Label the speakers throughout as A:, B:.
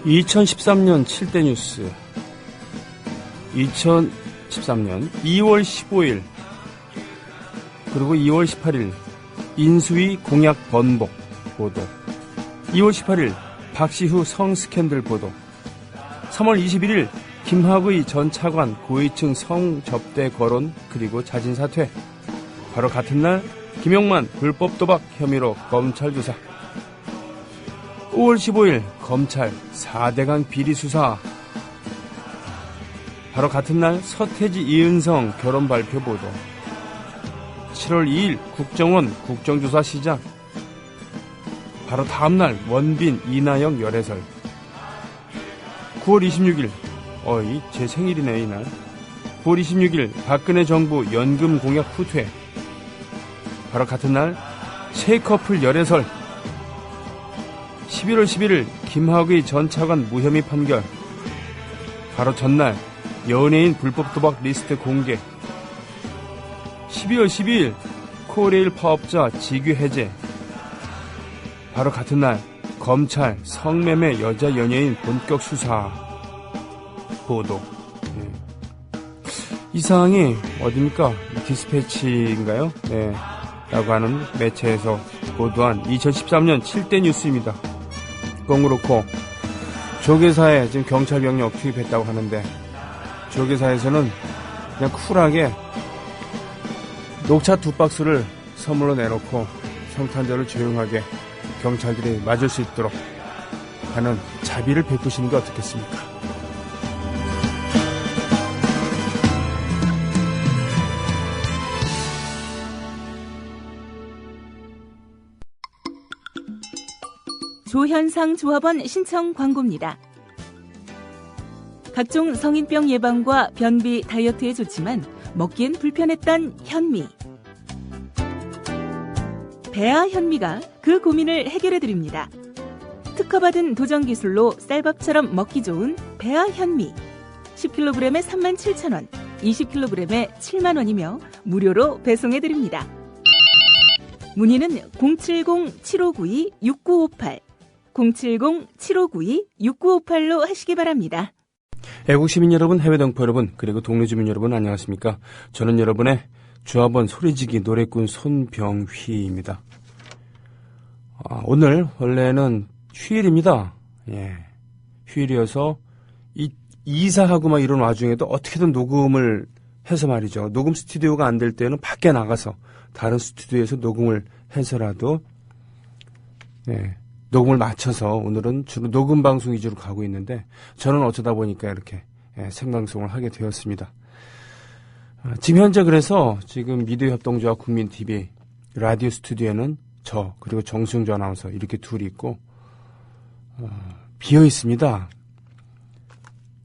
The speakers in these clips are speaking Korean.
A: 2013년 7대 뉴스. 2013년 2월 15일 그리고 2월 18일 인수위 공약 번복 보도. 2월 18일 박시후 성 스캔들 보도. 3월 21일 김학의 전 차관 고위층 성 접대 거론 그리고 자진 사퇴. 바로 같은 날 김용만 불법 도박 혐의로 검찰 조사. 5월 15일 검찰 4대강 비리 수사. 바로 같은 날 서태지 이은성 결혼 발표 보도. 7월 2일 국정원 국정조사 시작. 바로 다음날 원빈 이나영 열애설. 9월 26일 제 생일이네 이날. 9월 26일 박근혜 정부 연금 공약 후퇴. 바로 같은 날 새 커플 열애설. 11월 11일 김학의 전 차관 무혐의 판결. 바로 전날 연예인 불법 도박 리스트 공개. 12월 12일 코레일 파업자 직위 해제. 바로 같은 날 검찰 성매매 여자 연예인 본격 수사 보도. 이 사항이 어디입니까? 디스패치인가요? 네, 라고 하는 매체에서 보도한 2013년 7대 뉴스입니다. 그건 그렇고 조계사에 지금 경찰 병력 투입했다고 하는데 조계사에서는 그냥 쿨하게 녹차 2박스를 선물로 내놓고 성탄절을 조용하게 경찰들이 맞을 수 있도록 하는 자비를 베푸시는 게 어떻겠습니까?
B: 조현상 조합원 신청 광고입니다. 각종 성인병 예방과 변비 다이어트에 좋지만 먹기엔 불편했던 현미. 배아 현미가 그 고민을 해결해드립니다. 특허받은 도전기술로 쌀밥처럼 먹기 좋은 배아 현미. 10kg에 37,000원, 20kg에 70,000원이며 무료로 배송해드립니다. 문의는 070-7592-6958, 070-7592-6958로 하시기 바랍니다.
A: 애국시민 여러분, 해외동포 여러분, 그리고 동네주민 여러분 안녕하십니까? 저는 여러분의 조합원 소리지기 노래꾼 손병휘입니다. 오늘 원래는 휴일입니다. 예, 휴일이어서 이사하고 막 이런 와중에도 어떻게든 녹음을 해서 말이죠. 녹음 스튜디오가 안 될 때는 밖에 나가서 다른 스튜디오에서 녹음을 해서라도 녹음을 마쳐서 오늘은 주로 녹음 방송 위주로 가고 있는데 저는 어쩌다 보니까 이렇게 생방송을 하게 되었습니다. 지금 현재 그래서 지금 미디어 협동조합 국민TV 라디오 스튜디오에는 저 그리고 정승주 아나운서 이렇게 둘이 있고 비어 있습니다.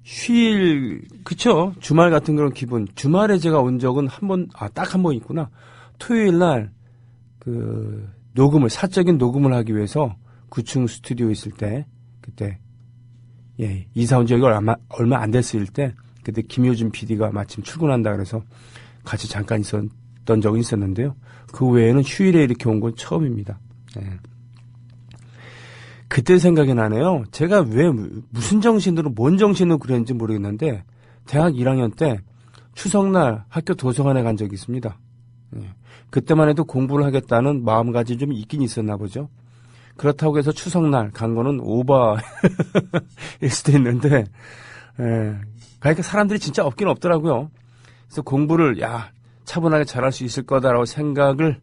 A: 휴일 그쵸? 주말 같은 그런 기분. 주말에 제가 온 적은 딱 한 번 있구나. 토요일 날 그 녹음을 사적인 녹음을 하기 위해서 9층 스튜디오 있을 때 그때 이사 온 적이 얼마 안 됐을 때 그때 김효준 PD가 마침 출근한다 그래서 같이 잠깐 있었던 적은 있었는데요. 그 외에는 휴일에 이렇게 온 건 처음입니다. 그때 생각이 나네요. 제가 왜 무슨 정신으로 뭔 정신으로 그랬는지 모르겠는데 대학 1학년 때 추석날 학교 도서관에 간 적이 있습니다. 그때만 해도 공부를 하겠다는 마음가짐이 좀 있긴 있었나 보죠. 그렇다고 해서 추석날 간 거는 오바일 수도 있는데 그러니까 사람들이 진짜 없긴 없더라고요. 그래서 공부를 차분하게 잘할 수 있을 거다라고 생각을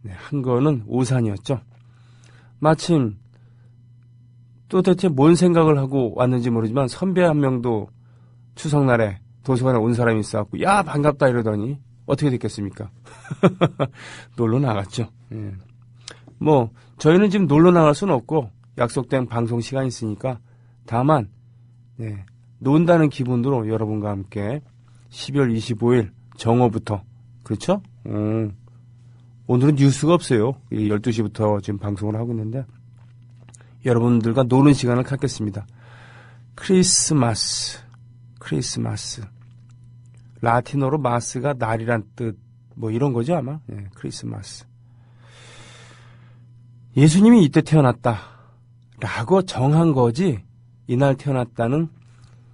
A: 한 거는 오산이었죠. 마침 또 대체 뭔 생각을 하고 왔는지 모르지만 선배 한 명도 추석날에 도서관에 온 사람이 있어갖고 반갑다 이러더니 어떻게 됐겠습니까? 놀러 나갔죠. 뭐 저희는 지금 놀러 나갈 수는 없고 약속된 방송 시간이 있으니까 다만 논다는 기분으로 여러분과 함께 12월 25일 정오부터 그렇죠? 오늘은 뉴스가 없어요. 12시부터 지금 방송을 하고 있는데 여러분들과 노는 시간을 갖겠습니다. 크리스마스 라틴어로 마스가 날이란 뜻 뭐 이런 거죠 아마. 크리스마스. 예수님이 이때 태어났다 라고 정한 거지 이날 태어났다는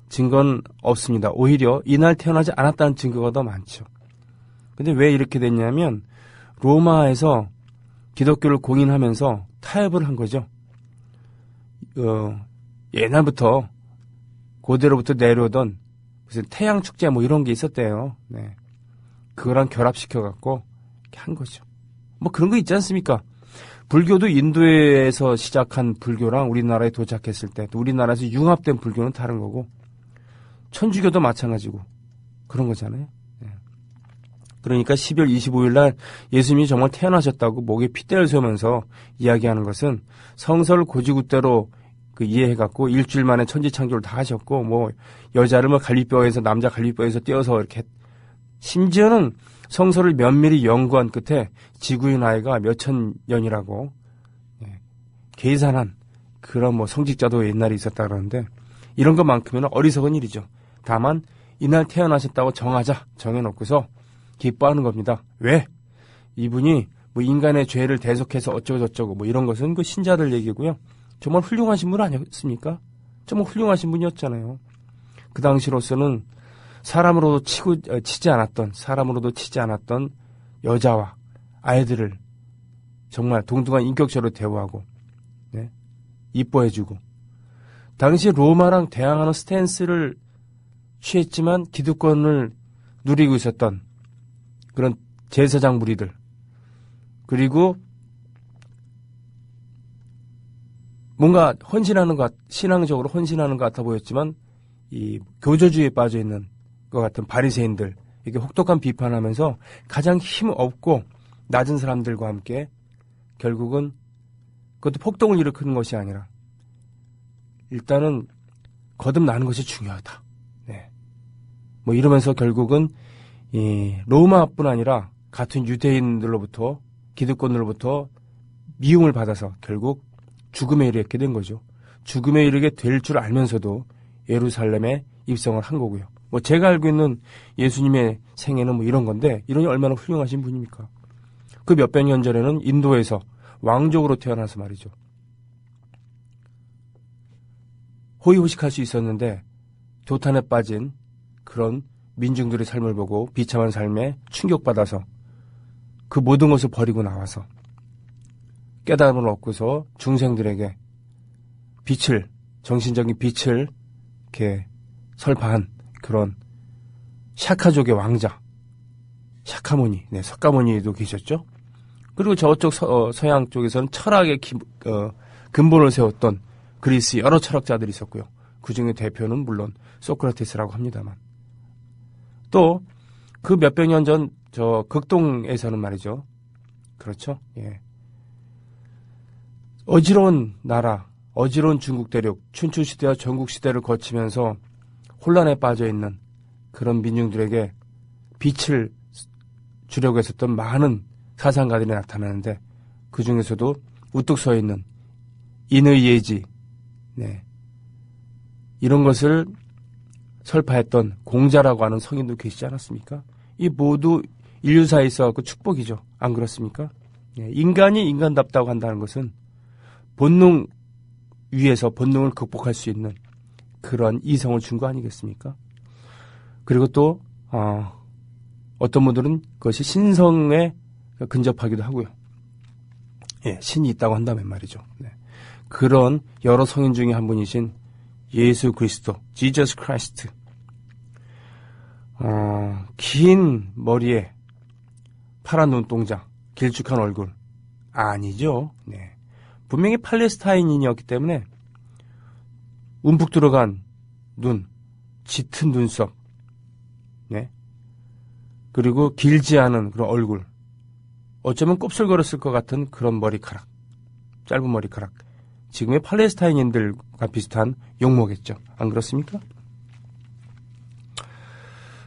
A: 증거는 없습니다. 오히려 이날 태어나지 않았다는 증거가 더 많죠. 근데 왜 이렇게 됐냐면 로마에서 기독교를 공인하면서 타협을 한 거죠. 옛날부터 고대로부터 내려오던 무슨 태양 축제 뭐 이런 게 있었대요. 네. 그거랑 결합시켜갖고 이렇게 한 거죠. 뭐 그런 거 있지 않습니까? 불교도 인도에서 시작한 불교랑 우리나라에 도착했을 때 또 우리나라에서 융합된 불교는 다른 거고 천주교도 마찬가지고 그런 거잖아요. 네. 그러니까 12월 25일 날 예수님이 정말 태어나셨다고 목에 핏대를 세우면서 이야기하는 것은 성서를 고지굿대로 이해해갖고 일주일 만에 천지창조를 다 하셨고 뭐 여자를 뭐 갈비뼈에서 남자 갈비뼈에서 떼어서 이렇게 심지어는 성서를 면밀히 연구한 끝에 지구의 나이가 몇천 년이라고 계산한 그런 뭐 성직자도 옛날에 있었다 그러는데 이런 것만큼은 어리석은 일이죠. 다만 이날 태어나셨다고 정해놓고서 기뻐하는 겁니다. 왜? 이분이 뭐 인간의 죄를 대속해서 어쩌고저쩌고 뭐 이런 것은 그 신자들 얘기고요. 정말 훌륭하신 분 아니었습니까? 정말 훌륭하신 분이었잖아요. 그 당시로서는 사람으로도 치지 않았던 여자와 아이들을 정말 동등한 인격체로 대우하고 네? 이뻐해주고 당시 로마랑 대항하는 스탠스를 취했지만 기득권을 누리고 있었던 그런 제사장 무리들 그리고 뭔가 신앙적으로 헌신하는 것 같아 보였지만 이 교조주의에 빠져 있는 것 같은 바리새인들 이게 혹독한 비판하면서 가장 힘없고 낮은 사람들과 함께 결국은 그것도 폭동을 일으키는 것이 아니라 일단은 거듭나는 것이 중요하다. 네. 뭐 이러면서 결국은 이 로마뿐 아니라 같은 유대인들로부터 기득권으로부터 미움을 받아서 결국 죽음에 이르게 된 거죠. 죽음에 이르게 될 줄 알면서도 예루살렘에 입성을 한 거고요. 뭐 제가 알고 있는 예수님의 생애는 뭐 이런 건데 이러니 얼마나 훌륭하신 분입니까? 그 몇백 년 전에는 인도에서 왕족으로 태어나서 말이죠. 호의호식할 수 있었는데 도탄에 빠진 그런 민중들의 삶을 보고 비참한 삶에 충격받아서 그 모든 것을 버리고 나와서 깨달음을 얻고서 중생들에게 정신적인 빛을 이렇게 설파한 그런 샤카족의 왕자, 샤카모니, 네, 석가모니도 계셨죠. 그리고 저쪽 서양 쪽에서는 철학의 근본을 세웠던 그리스 여러 철학자들이 있었고요. 그 중에 대표는 물론 소크라테스라고 합니다만. 또 그 몇백 년 전 저 극동에서는 말이죠. 그렇죠. 예. 어지러운 나라, 어지러운 중국 대륙, 춘추 시대와 전국 시대를 거치면서 혼란에 빠져 있는 그런 민중들에게 빛을 주려고 했었던 많은 사상가들이 나타나는데 그 중에서도 우뚝 서 있는 인의 예지, 네. 이런 것을 설파했던 공자라고 하는 성인도 계시지 않았습니까? 이 모두 인류사에 있어서 축복이죠. 안 그렇습니까? 네. 인간이 인간답다고 한다는 것은 본능 위에서 본능을 극복할 수 있는 그런 이성을 준 거 아니겠습니까? 그리고 또 어떤 분들은 그것이 신성에 근접하기도 하고요. 예, 신이 있다고 한다면 말이죠. 네. 그런 여러 성인 중에 한 분이신 예수 그리스도, Jesus Christ. 긴 머리에 파란 눈동자, 길쭉한 얼굴. 아니죠. 네. 분명히 팔레스타인인이었기 때문에 움푹 들어간 눈, 짙은 눈썹, 네. 그리고 길지 않은 그런 얼굴. 어쩌면 곱슬거렸을 것 같은 그런 머리카락, 짧은 머리카락. 지금의 팔레스타인인들과 비슷한 용모겠죠. 안 그렇습니까?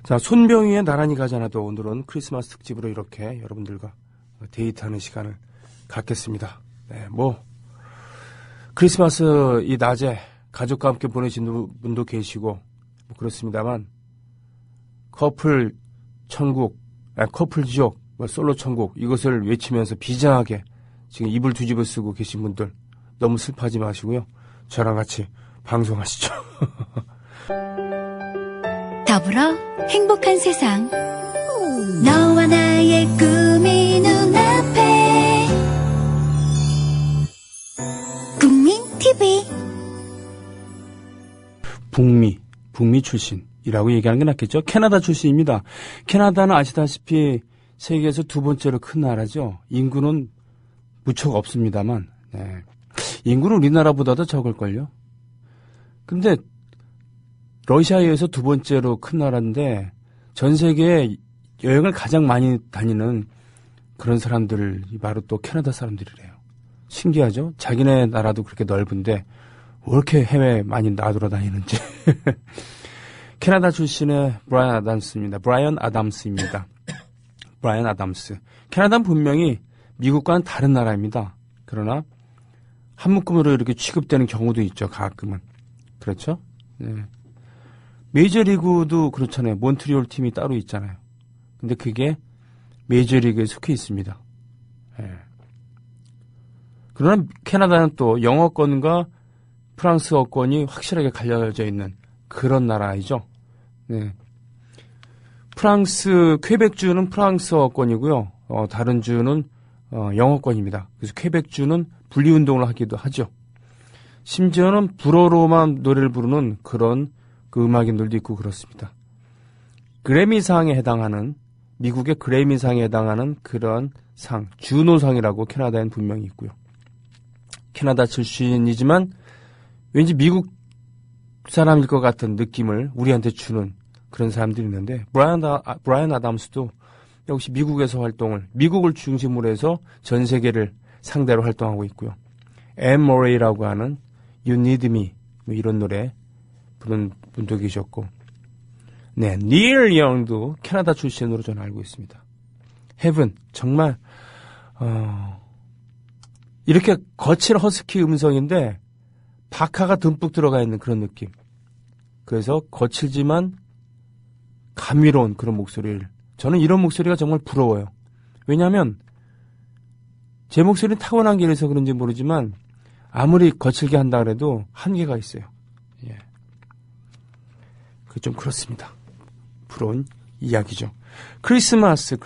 A: 자, 손병희의 나란히 가잖아도 오늘은 크리스마스 특집으로 이렇게 여러분들과 데이트하는 시간을 갖겠습니다. 네, 뭐 크리스마스 이 낮에 가족과 함께 보내신 분도 계시고 뭐 그렇습니다만 커플 천국, 커플 지옥, 솔로 천국 이것을 외치면서 비장하게 지금 이불 뒤집어 쓰고 계신 분들 너무 슬퍼하지 마시고요. 저랑 같이 방송하시죠.
C: 더불어 행복한 세상. 너와 나의 꿈이 눈앞에. 국민 TV.
A: 북미 출신이라고 얘기하는 게 낫겠죠. 캐나다 출신입니다. 캐나다는 아시다시피 세계에서 두 번째로 큰 나라죠. 인구는 무척 없습니다만, 네. 인구는 우리나라보다도 적을걸요. 근데 러시아에 의해서 두 번째로 큰 나라인데 전 세계에 여행을 가장 많이 다니는 그런 사람들이 바로 또 캐나다 사람들이래요. 신기하죠? 자기네 나라도 그렇게 넓은데 왜 이렇게 해외 많이 나돌아다니는지. 캐나다 출신의 브라이언 아담스입니다. 브라이언 아담스. 캐나다는 분명히 미국과는 다른 나라입니다. 그러나 한 묶음으로 이렇게 취급되는 경우도 있죠. 가끔은. 그렇죠? 네. 메이저리그도 그렇잖아요. 몬트리올 팀이 따로 있잖아요. 근데 그게 메이저리그에 속해 있습니다. 네. 그러나 캐나다는 또 영어권과 프랑스어권이 확실하게 갈려져 있는 그런 나라이죠. 네. 퀘벡주는 프랑스어권이고요. 다른 주는 영어권입니다. 그래서 퀘벡주는 분리운동을 하기도 하죠. 심지어는 불어로만 노래를 부르는 그런 그 음악인들도 있고 그렇습니다. 그래미상에 해당하는, 미국의 그래미상에 해당하는 그런 상, 주노상이라고 캐나다엔 분명히 있고요. 캐나다 출신이지만 왠지 미국 사람일 것 같은 느낌을 우리한테 주는 그런 사람들이 있는데, 브라이언 아담스도 역시 미국에서 미국을 중심으로 해서 전 세계를 상대로 활동하고 있고요. 앤 모레이라고 하는 You Need Me, 뭐 이런 노래 부른 분도 계셨고, 네, 닐 영도 캐나다 출신으로 저는 알고 있습니다. 헤븐, 정말 이렇게 거친 허스키 음성인데 박하가 듬뿍 들어가 있는 그런 느낌. 그래서 거칠지만 감미로운 그런 목소리를, 저는 이런 목소리가 정말 부러워요. 왜냐하면 제 목소리는 타고난 게 이래서 그런지 모르지만 아무리 거칠게 한다 그래도 한계가 있어요. 예. 그 좀 그렇습니다. 부러운 이야기죠. 크리스마스.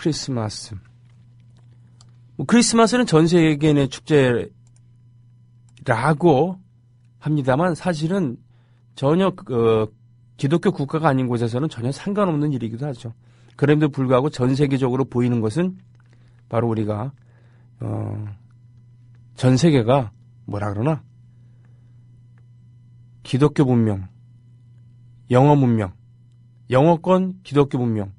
A: 뭐 크리스마스는 전 세계인의 축제라고 합니다만 사실은 전혀 기독교 국가가 아닌 곳에서는 전혀 상관없는 일이기도 하죠. 그럼에도 불구하고 전 세계적으로 보이는 것은 바로 우리가 전 세계가 뭐라 그러나 기독교 문명, 영어 문명, 영어권 기독교 문명이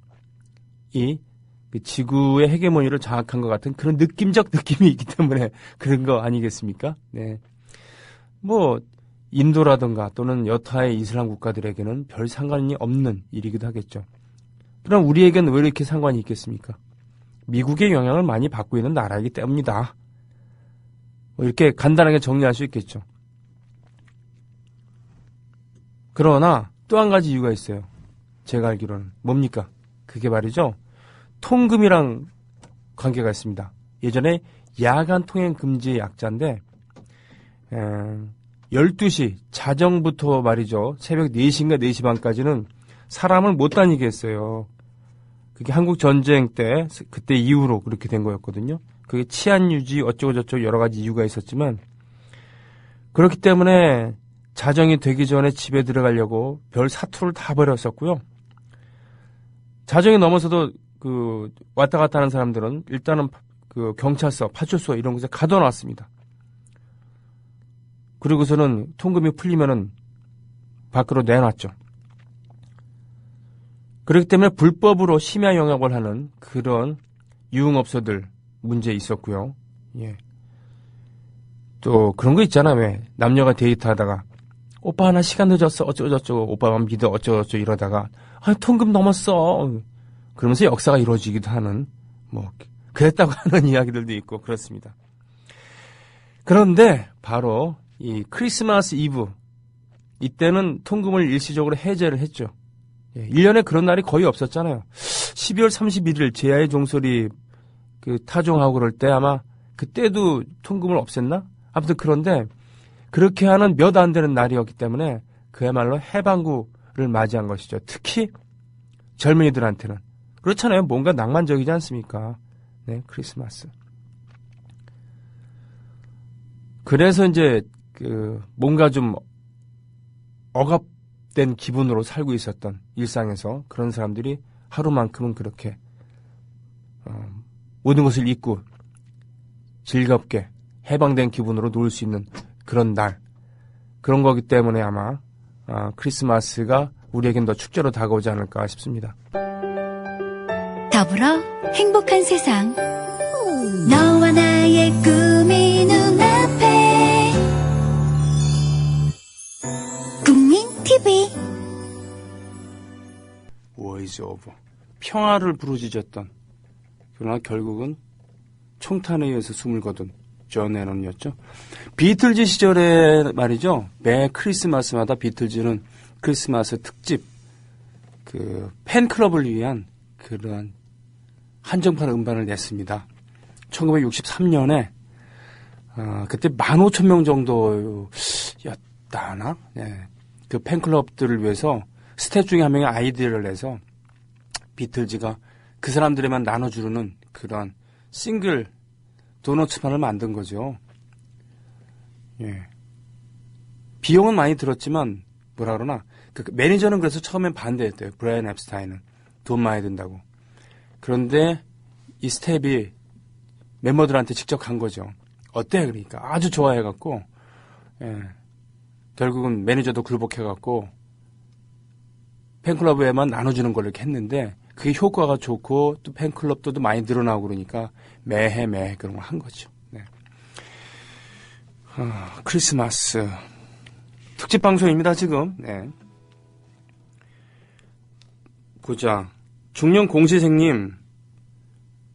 A: 그 지구의 헤게모니를 장악한 것 같은 그런 느낌적 느낌이 있기 때문에 그런 거 아니겠습니까? 네. 뭐 인도라든가 또는 여타의 이슬람 국가들에게는 별 상관이 없는 일이기도 하겠죠. 그럼 우리에게는 왜 이렇게 상관이 있겠습니까? 미국의 영향을 많이 받고 있는 나라이기 때문이다. 뭐 이렇게 간단하게 정리할 수 있겠죠. 그러나 또 한 가지 이유가 있어요. 제가 알기로는. 뭡니까? 그게 말이죠. 통금이랑 관계가 있습니다. 예전에 야간 통행 금지의 약자인데 12시 자정부터 말이죠. 새벽 4시인가 4시 반까지는 사람을 못 다니게 했어요. 그게 한국 전쟁 때 그때 이후로 그렇게 된 거였거든요. 그게 치안 유지 어쩌고저쩌고 여러 가지 이유가 있었지만 그렇기 때문에 자정이 되기 전에 집에 들어가려고 별 사투를 다 벌였었고요. 자정이 넘어서도 그 왔다 갔다 하는 사람들은 일단은 그 경찰서, 파출소 이런 곳에 가둬놨습니다. 그리고서는 통금이 풀리면은 밖으로 내놨죠. 그렇기 때문에 불법으로 심야 영업을 하는 그런 유흥업소들 문제 있었고요. 예. 또 그런 거 있잖아. 왜 남녀가 데이트하다가 오빠 하나 시간 늦었어 어쩌고저쩌고 오빠만 믿어 어쩌고저쩌고 이러다가 통금 넘었어 그러면서 역사가 이루어지기도 하는 뭐 그랬다고 하는 이야기들도 있고 그렇습니다. 그런데 바로 이 크리스마스 이브 이때는 통금을 일시적으로 해제를 했죠. 1년에 그런 날이 거의 없었잖아요. 12월 31일 제야의 종소리 그 타종하고 그럴 때 아마 그때도 통금을 없앴나? 아무튼 그런데 그렇게 하는 몇 안 되는 날이었기 때문에 그야말로 해방구를 맞이한 것이죠. 특히 젊은이들한테는. 그렇잖아요. 뭔가 낭만적이지 않습니까? 네, 크리스마스. 그래서 이제 뭔가 좀 억압된 기분으로 살고 있었던 일상에서 그런 사람들이 하루만큼은 그렇게 모든 것을 잊고 즐겁게 해방된 기분으로 놀 수 있는 그런 날, 그런 거기 때문에 아마 크리스마스가 우리에겐 더 축제로 다가오지 않을까 싶습니다.
C: 더불어 행복한 세상. 너와 나의 꿈이 눈앞에. 국민 TV.
A: Wars of 평화를 부르짖었던, 그러나 결국은 총탄에 의해서 숨을 거둔 존 레논이었죠. 비틀즈 시절에 말이죠. 매 크리스마스마다 비틀즈는 크리스마스 특집 팬클럽을 위한 그러한 한정판 음반을 냈습니다. 1963년에 그때 15,000명 정도였다나? 네. 그 팬클럽들을 위해서 스태프 중에 한 명이 아이디어를 내서 비틀즈가 그 사람들에만 나눠주는 그런 싱글 도너츠판을 만든 거죠. 예. 비용은 많이 들었지만 뭐라 그러나 그 매니저는 그래서 처음엔 반대했대요. 브라이언 앱스타인은 돈 많이 든다고. 그런데 이 스텝이 멤버들한테 직접 간 거죠. 어때? 그러니까 아주 좋아해갖고 결국은 매니저도 굴복해갖고 팬클럽에만 나눠주는 걸 이렇게 했는데 그게 효과가 좋고 또 팬클럽도 많이 늘어나고 그러니까 매해 그런 걸 한 거죠. 네. 크리스마스 특집 방송입니다 지금. 네. 보자. 중년 공시생님,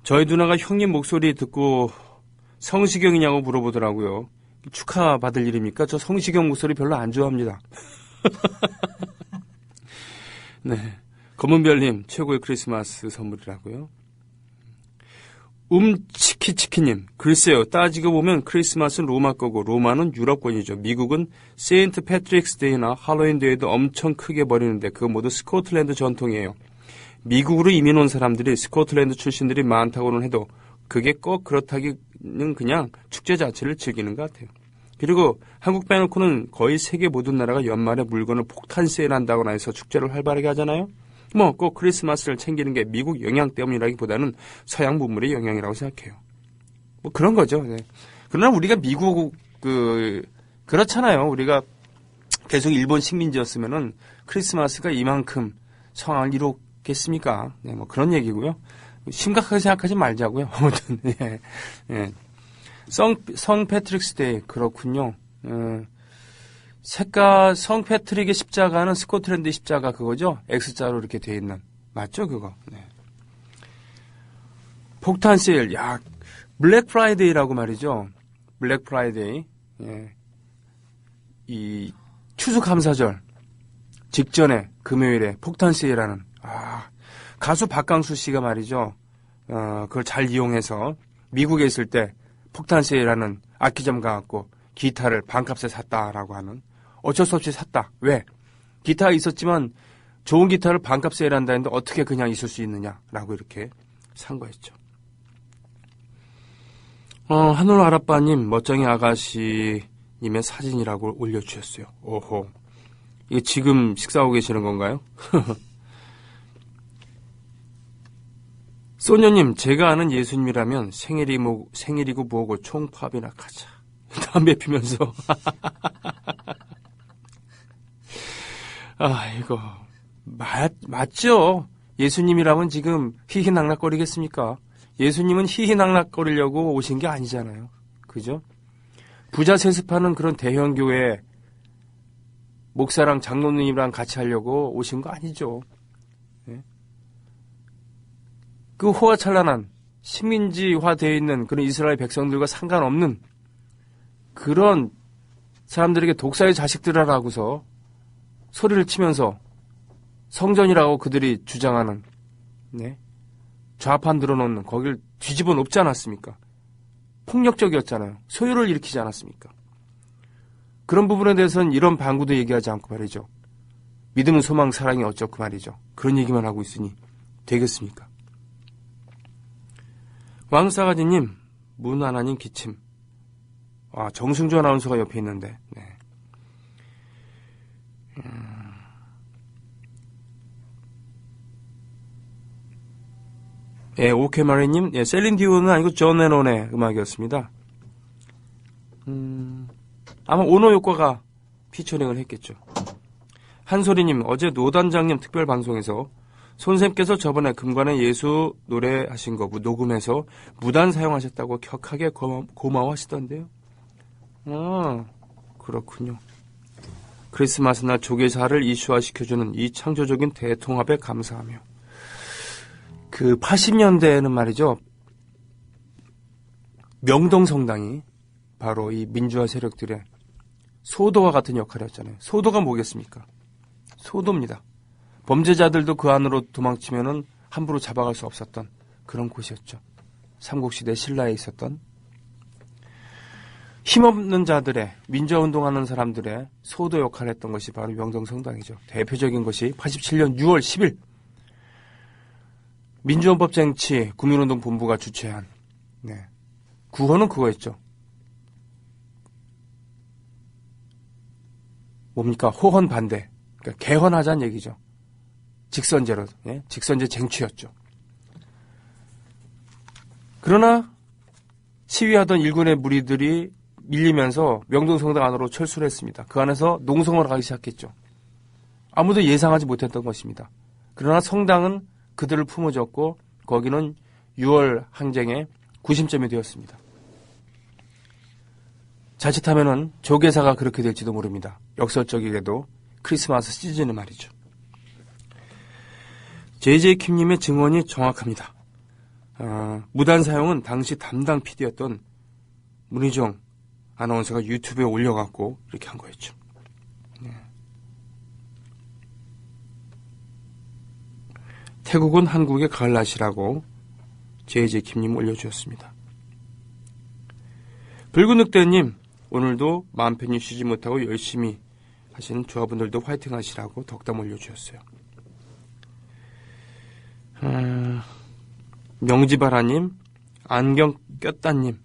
A: 저희 누나가 형님 목소리 듣고 성시경이냐고 물어보더라고요. 축하받을 일입니까? 저 성시경 목소리 별로 안 좋아합니다. 네. 검은별님, 최고의 크리스마스 선물이라고요. 치키치키님, 글쎄요. 따지고 보면 크리스마스는 로마 거고 로마는 유럽권이죠. 미국은 세인트 패트릭스 데이나 할로윈 데이도 엄청 크게 버리는데 그거 모두 스코틀랜드 전통이에요. 미국으로 이민 온 사람들이 스코틀랜드 출신들이 많다고는 해도 그게 꼭 그렇다기는 그냥 축제 자체를 즐기는 것 같아요. 그리고 한국 빼놓고는 거의 세계 모든 나라가 연말에 물건을 폭탄 세일한다거나 해서 축제를 활발하게 하잖아요. 뭐 꼭 크리스마스를 챙기는 게 미국 영향 때문이라기보다는 서양 문물의 영향이라고 생각해요. 뭐 그런 거죠. 네. 그러나 우리가 미국 그렇잖아요. 우리가 계속 일본 식민지였으면은 크리스마스가 이만큼 성황을 이뤘겠습니까? 네, 뭐 그런 얘기고요. 심각하게 생각하지 말자고요. 아무튼 예. 예. 성 패트릭스 데이 그렇군요. 성 패트릭의 십자가는 스코틀랜드 십자가 그거죠? X자로 이렇게 돼 있는. 맞죠, 그거? 네. 폭탄 세일. 야, 블랙 프라이데이라고 말이죠. 블랙 프라이데이. 예. 이 추수감사절 직전에 금요일에 폭탄 세일하는. 가수 박강수 씨가 말이죠. 그걸 잘 이용해서 미국에 있을 때 폭탄 세일하는 악기점 가갖고 기타를 반값에 샀다라고 하는. 어쩔 수 없이 샀다. 왜? 기타가 있었지만 좋은 기타를 반값 세일한다 했는데 어떻게 그냥 있을 수 있느냐라고 이렇게 산 거였죠. 하늘 아라빠님, 멋쟁이 아가씨님의 사진이라고 올려주셨어요. 오호. 이게 지금 식사하고 계시는 건가요? 소녀님, 제가 아는 예수님이라면 생일이고 뭐고 총파업이나 가자. 담배 피면서. 이거 맞죠? 예수님이라면 지금 히히낙낙거리겠습니까? 예수님은 히히낙낙거리려고 오신 게 아니잖아요. 그죠? 부자 세습하는 그런 대형교회 목사랑 장로님이랑 같이 하려고 오신 거 아니죠. 네? 그 호화찬란한 식민지화되어 있는 그런 이스라엘 백성들과 상관없는 그런 사람들에게 독사의 자식들이라고서 소리를 치면서 성전이라고 그들이 주장하는, 네, 좌판 들어놓는 거길 뒤집어 놓지 않았습니까? 폭력적이었잖아요. 소요를 일으키지 않았습니까? 그런 부분에 대해서는 이런 방구도 얘기하지 않고 말이죠. 믿음, 소망, 사랑이 어쩌고 말이죠. 그런 얘기만 하고 있으니 되겠습니까? 왕싸가지님, 문하나님 기침. 정승주 아나운서가 옆에 있는데. 네. 예, 오케마리님, 예, 셀린디온은 아니고 존 레논의 음악이었습니다. 아마 오노 효과가 피처링을 했겠죠. 한소리님, 어제 노단장님 특별 방송에서 손쌤께서 저번에 금관의 예수 노래하신 거 녹음해서 무단 사용하셨다고 격하게 고마워하시던데요. 그렇군요. 크리스마스나 조계사를 이슈화시켜주는 이 창조적인 대통합에 감사하며. 그 80년대에는 말이죠. 명동성당이 바로 이 민주화 세력들의 소도와 같은 역할이었잖아요. 소도가 뭐겠습니까? 소도입니다. 범죄자들도 그 안으로 도망치면은 함부로 잡아갈 수 없었던 그런 곳이었죠. 삼국시대 신라에 있었던 힘없는 자들의 민주화운동하는 사람들의 소도 역할을 했던 것이 바로 명동성당이죠. 대표적인 것이 87년 6월 10일 민주헌법쟁취 국민운동본부가 주최한 구호는 그거였죠. 뭡니까? 호헌 반대. 그러니까 개헌하자는 얘기죠. 직선제로, 직선제 쟁취였죠. 그러나 시위하던 일군의 무리들이 밀리면서 명동성당 안으로 철수를 했습니다. 그 안에서 농성을 하기 시작했죠. 아무도 예상하지 못했던 것입니다. 그러나 성당은 그들을 품어줬고 거기는 6월 항쟁의 구심점이 되었습니다. 자칫하면은 조계사가 그렇게 될지도 모릅니다. 역설적이게도 크리스마스 시즌에 말이죠. JJ 킴님의 증언이 정확합니다. 무단 사용은 당시 담당 PD였던 문희정 아나운서가 유튜브에 올려갖고 이렇게 한 거였죠. 태국은 한국의 가을 날씨라고 JJ 킴님 올려주셨습니다. 붉은 늑대님, 오늘도 마음 편히 쉬지 못하고 열심히 하시는 조합원들도 화이팅 하시라고 덕담 올려주셨어요. 명지바라님, 안경 꼈다님,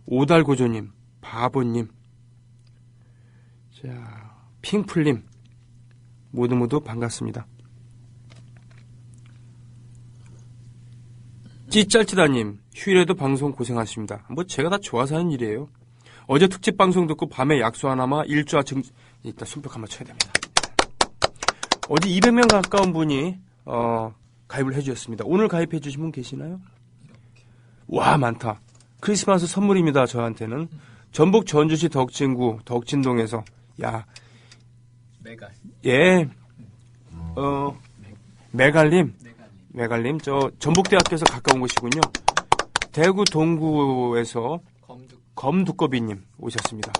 A: 오달고조님, 바보님, 자, 핑플님, 모두 반갑습니다. 찌짤찌다님, 휴일에도 방송 고생하십니다. 제가 다 좋아서 하는 일이에요. 어제 특집 방송 듣고 밤에 약수 하나마 일주와 이따 손뼉 한번 쳐야 됩니다. 어제 200명 가까운 분이 가입을 해주셨습니다. 오늘 가입해 주신 분 계시나요? 와, 많다. 크리스마스 선물입니다. 저한테는 전북 전주시 덕진구 덕진동에서 메갈님, 저 전북대학교에서 가까운 곳이군요. 대구 동구에서 검두꺼비님 오셨습니다.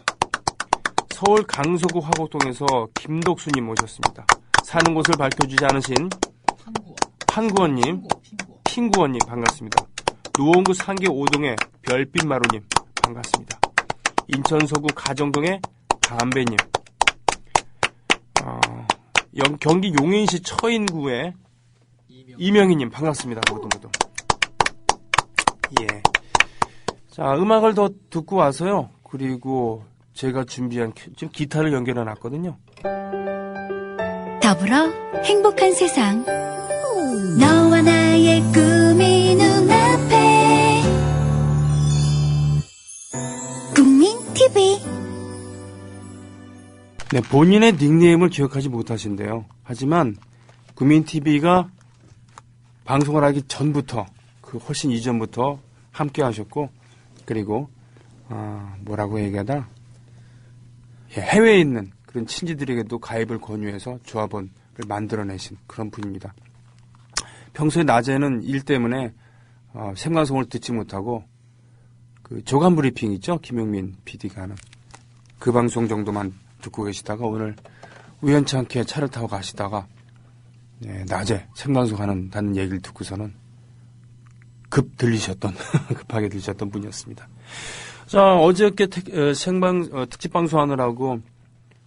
A: 서울 강서구 화곡동에서 김덕수님 오셨습니다. 사는 곳을 밝혀주지 않으신 판구원님, 핑구원님 반갑습니다. 노원구 상계 5동의 별빛마루님 반갑습니다. 인천 서구 가정동의 담배님, 경기 용인시 처인구의 이명희님 반갑습니다. 모두. 예. 자, 음악을 더 듣고 와서요. 그리고 제가 준비한 지금 기타를 연결해 놨거든요.
C: 더불어 행복한 세상. 너와 나의 꿈이 눈앞에. 국민 TV.
A: 네, 본인의 닉네임을 기억하지 못하신대요. 하지만 국민 TV가 방송을 하기 전부터, 훨씬 이전부터 함께 하셨고, 그리고, 뭐라고 얘기하다? 해외에 있는 그런 친지들에게도 가입을 권유해서 조합원을 만들어내신 그런 분입니다. 평소에 낮에는 일 때문에, 생방송을 듣지 못하고, 조간 브리핑 있죠? 김용민 PD가 하는. 그 방송 정도만 듣고 계시다가 오늘 우연찮게 차를 타고 가시다가, 낮에 생방송 한다는 얘기를 듣고서는 급하게 들리셨던 분이었습니다. 자, 어저께 특집 방송하느라고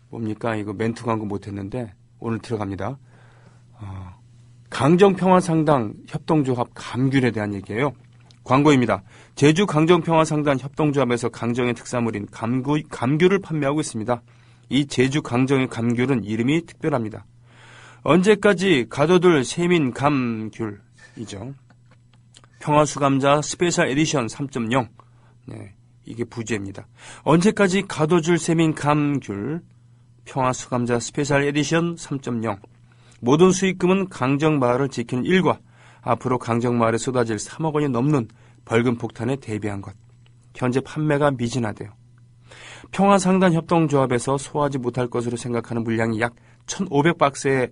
A: 뭡니까? 이거 멘트 광고 못했는데 오늘 들어갑니다. 강정평화상당 협동조합 감귤에 대한 얘기예요. 광고입니다. 제주 강정평화상당 협동조합에서 강정의 특산물인 감귤을 판매하고 있습니다. 이 제주 강정의 감귤은 이름이 특별합니다. 언제까지 가둬둘 세민 감귤이죠. 평화수감자 스페셜 에디션 3.0. 네, 이게 부제입니다. 언제까지 가둬줄 세민 감귤 평화수감자 스페셜 에디션 3.0. 모든 수익금은 강정마을을 지키는 일과 앞으로 강정마을에 쏟아질 3억 원이 넘는 벌금 폭탄에 대비한 것. 현재 판매가 미진하대요. 평화상단 협동조합에서 소화하지 못할 것으로 생각하는 물량이 약 1,500박스에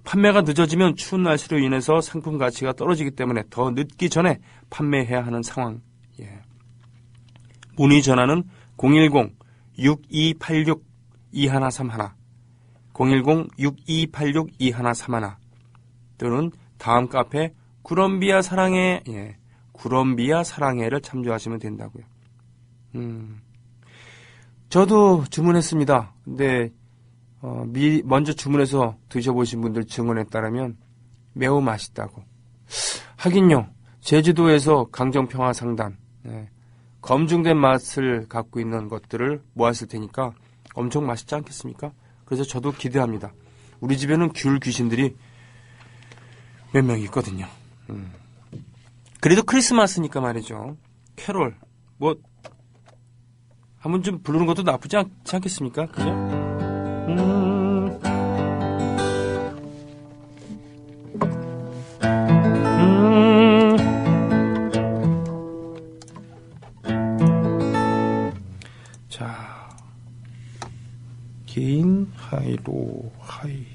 A: 판매가 늦어지면 추운 날씨로 인해서 상품 가치가 떨어지기 때문에 더 늦기 전에 판매해야 하는 상황. 예. 문의 전화는 010-6286-2131 010-6286-2131 또는 다음 카페 구럼비아 사랑해 구럼비아 사랑해를 참조하시면 된다고요. 저도 주문했습니다. 근데 먼저 주문해서 드셔보신 분들 증언에 따르면 매우 맛있다고. 하긴요. 제주도에서 강정평화상단 검증된 맛을 갖고 있는 것들을 모았을 테니까 엄청 맛있지 않겠습니까? 그래서 저도 기대합니다. 우리 집에는 귤 귀신들이 몇 명 있거든요. 그래도 크리스마스니까 말이죠. 캐롤 한번 좀 부르는 것도 나쁘지 않지 않겠습니까? 그죠? 자, 개인 하이로 하이.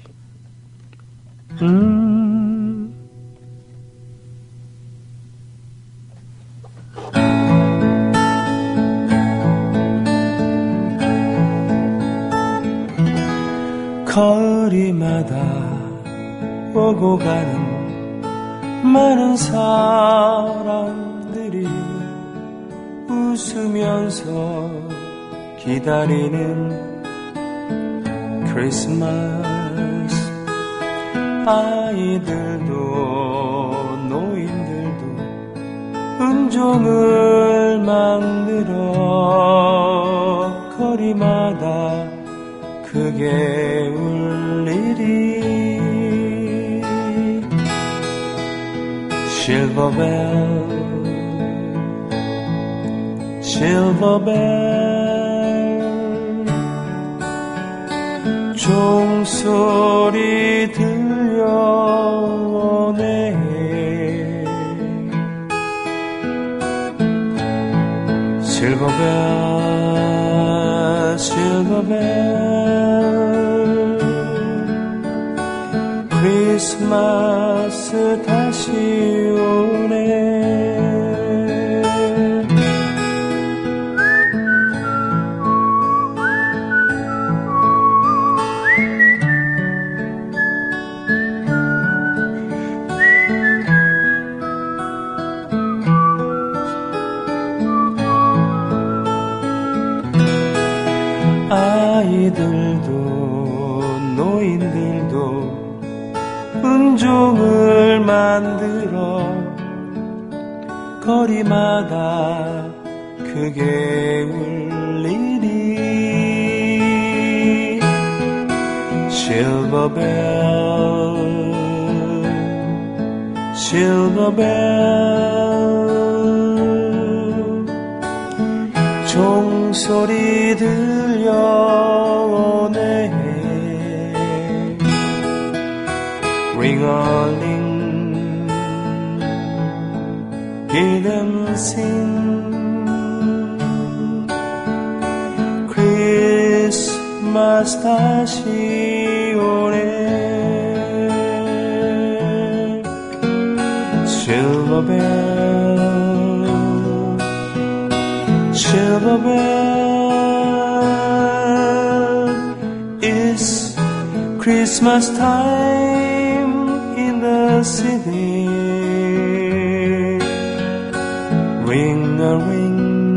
A: 거리마다 오고 가는 많은 사람들이 웃으면서 기다리는 크리스마스. 아이들도 노인들도 음종을 만들어 거리마다 크게 울리리. 실버벨 실버벨 종소리 들려오네. 실버벨 실버벨 크리스마스 다시 오네. 아이들도 노인들도 음종을 만들어 거리마다 크게 울리리. 실버벨 실버벨 종소리 들려오네. 링얼링 hear them sing. 크리스마스 다시 오네. 실버벨 실버벨 It's Christmas time in the city. ring a ring,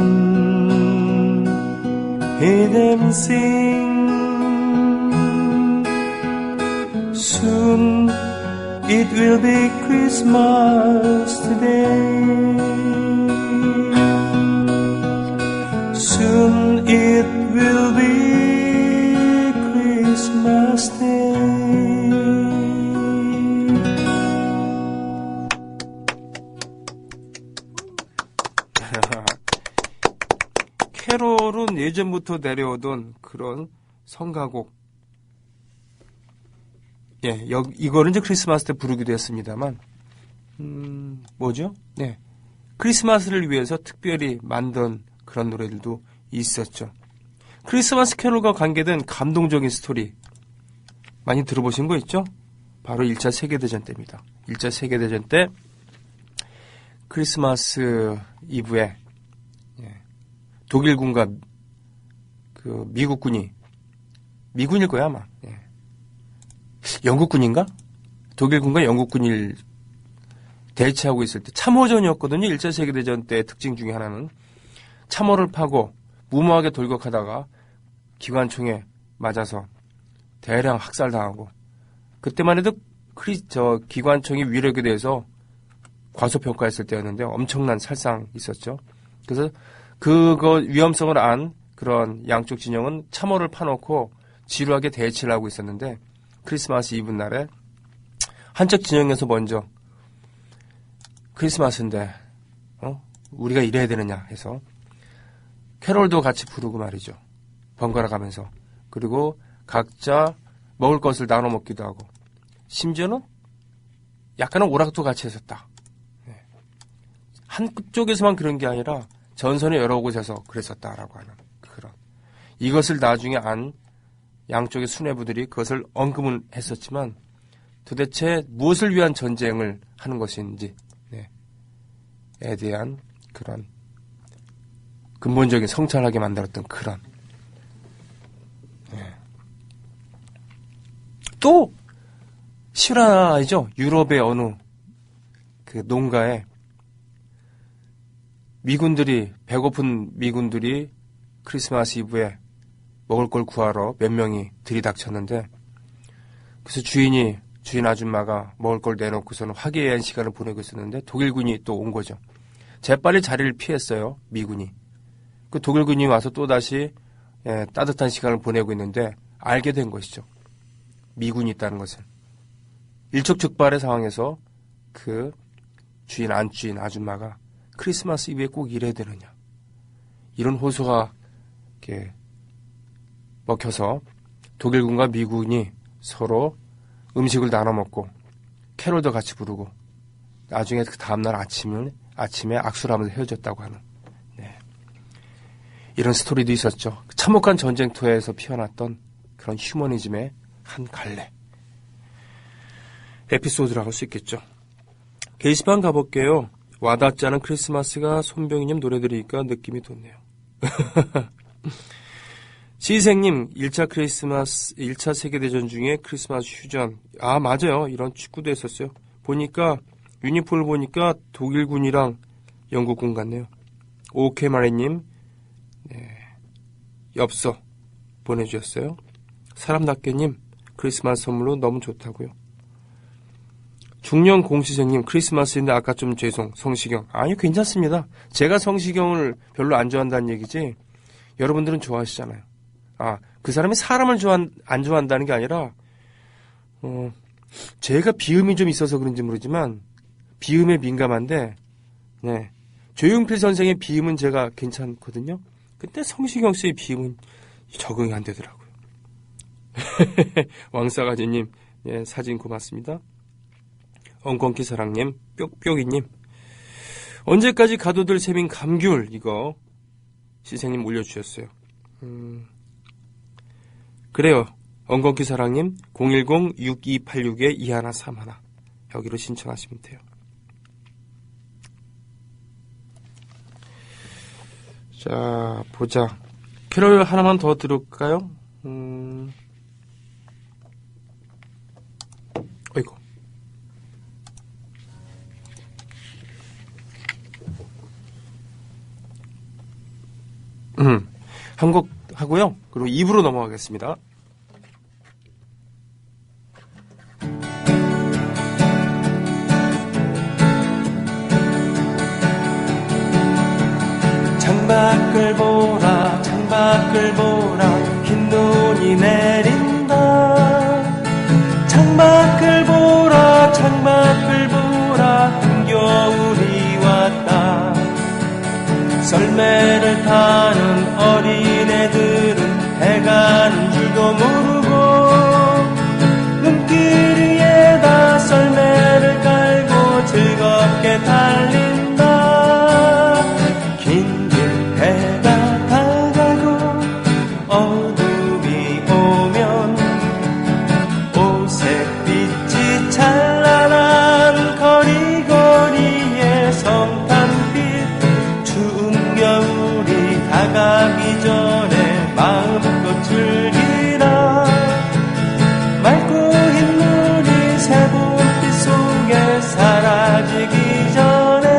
A: hear them sing. Soon it will be Christmas today. Soon it will be Christmas Day. 캐롤은 예전부터 내려오던 그런 성가곡. 예, 이거는 이제 크리스마스 때 부르기도 했습니다만, 뭐죠? 네. 크리스마스를 위해서 특별히 만든 그런 노래들도 있었죠. 크리스마스 캐롤과 관계된 감동적인 스토리 많이 들어보신 거 있죠? 바로 1차 세계대전 때입니다. 1차 세계대전 때 크리스마스 이브에 독일군과 그 미국군이 미군일 거야 아마. 영국군인가? 독일군과 영국군이 대치하고 있을 때 참호전이었거든요. 1차 세계대전 때 특징 중에 하나는 참호를 파고 무모하게 돌격하다가 기관총에 맞아서 대량 학살당하고, 그때만 해도 기관총이 위력에 대해서 과소평가했을 때였는데 엄청난 살상 있었죠. 그래서 그거 위험성을 안 그런 양쪽 진영은 참호를 파놓고 지루하게 대치를 하고 있었는데, 크리스마스 이브 날에 한쪽 진영에서 먼저 크리스마스인데 우리가 이래야 되느냐 해서 캐롤도 같이 부르고 말이죠. 번갈아 가면서. 그리고 각자 먹을 것을 나눠 먹기도 하고, 심지어는 약간은 오락도 같이 했었다. 한쪽에서만 그런 게 아니라 전선의 여러 곳에서 그랬었다라고 하는 그런. 이것을 나중에 안 양쪽의 수뇌부들이 그것을 언급은 했었지만 도대체 무엇을 위한 전쟁을 하는 것인지에 대한 그런 근본적인 성찰하게 만들었던 그런. 또 실화이죠. 유럽의 어느 그 농가에 배고픈 미군들이 크리스마스 이브에 먹을 걸 구하러 몇 명이 들이닥쳤는데, 그래서 주인 아줌마가 먹을 걸 내놓고서는 화기애애한 시간을 보내고 있었는데 독일군이 또 온 거죠. 재빨리 자리를 피했어요. 미군이. 그 독일군이 와서 또다시 따뜻한 시간을 보내고 있는데 알게 된 것이죠. 미군이 있다는 것을. 일촉즉발의 상황에서 그 안주인 아줌마가 크리스마스 이브에 꼭 이래야 되느냐, 이런 호소가 이렇게 먹혀서 독일군과 미군이 서로 음식을 나눠 먹고 캐롤도 같이 부르고 나중에 그 다음날 아침에 악수를 하면서 헤어졌다고 하는 이런 스토리도 있었죠. 참혹한 전쟁터에서 피어났던 그런 휴머니즘의 한 갈래 에피소드라고 할 수 있겠죠. 게시판 가볼게요. 와닿지 않은 크리스마스가 손병희님 노래 들으니까 느낌이 돋네요. 시생님, 1차 세계대전 중에 크리스마스 휴전. 아, 맞아요. 이런 축구도 했었어요. 보니까, 유니폼을 보니까 독일군이랑 영국군 같네요. 오케마레님, 엽서 보내주셨어요. 사람답게님, 크리스마스 선물로 너무 좋다고요. 중년 공시생님, 크리스마스인데 아까 좀 죄송, 성시경. 아니, 괜찮습니다. 제가 성시경을 별로 안 좋아한다는 얘기지, 여러분들은 좋아하시잖아요. 아, 그 사람이 사람을 안 좋아한다는 게 아니라, 제가 비음이 좀 있어서 그런지 모르지만, 비음에 민감한데, 조용필 선생의 비음은 제가 괜찮거든요. 근데 성시경 씨의 비음은 적응이 안 되더라고요. 왕싸가지님, 사진 고맙습니다. 엉겅키 사랑님, 뾱뾱이님. 언제까지 가둬둘 셈인 감귤, 이거, 시생님 올려주셨어요. 그래요. 엉겅키 사랑님, 010-6286-2131. 여기로 신청하시면 돼요. 자, 보자. 캐롤 하나만 더 들을까요? 어이구. 한 곡 하고요. 그리고 2부로 넘어가겠습니다. 창밖을 보라 창밖을 보라 흰 눈이 내린다 창밖을 보라 창밖을 보라 한겨울이 왔다 썰매를 타는 어린애들은 해가는 줄도 모르고 눈길 위에다 썰매를 깔고 즐겁게 달린다 긴 길 해가 다가고 어둠이 오면 오색빛이 찬란한 거리거리에 성탄빛 추운 겨울이 다가기 전에 마음껏 즐기라 맑고 흰 눈이 새봄빛 속에 사라지기 전에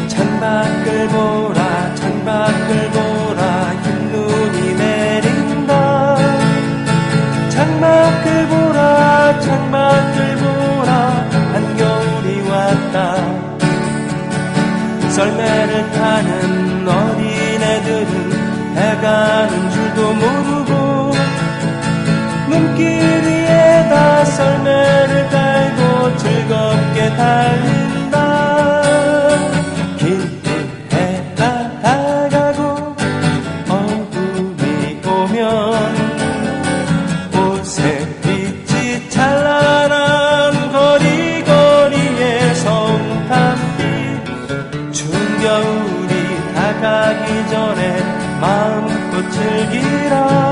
A: 창밖을 보라 창밖을 보라 흰 눈이 내린다 창밖을 보라 창밖을 보라 한겨울이 왔다 썰매를 타는 어린애들은 해가는 줄도 모르고 눈길 위에다 썰매를 깔고 즐겁게 달린다 긴 해가 다가고 어둠이 오면 오색빛이 찬란한 거리거리에 성탄빛 추운 겨울이 다가기 전에 마음껏 즐기라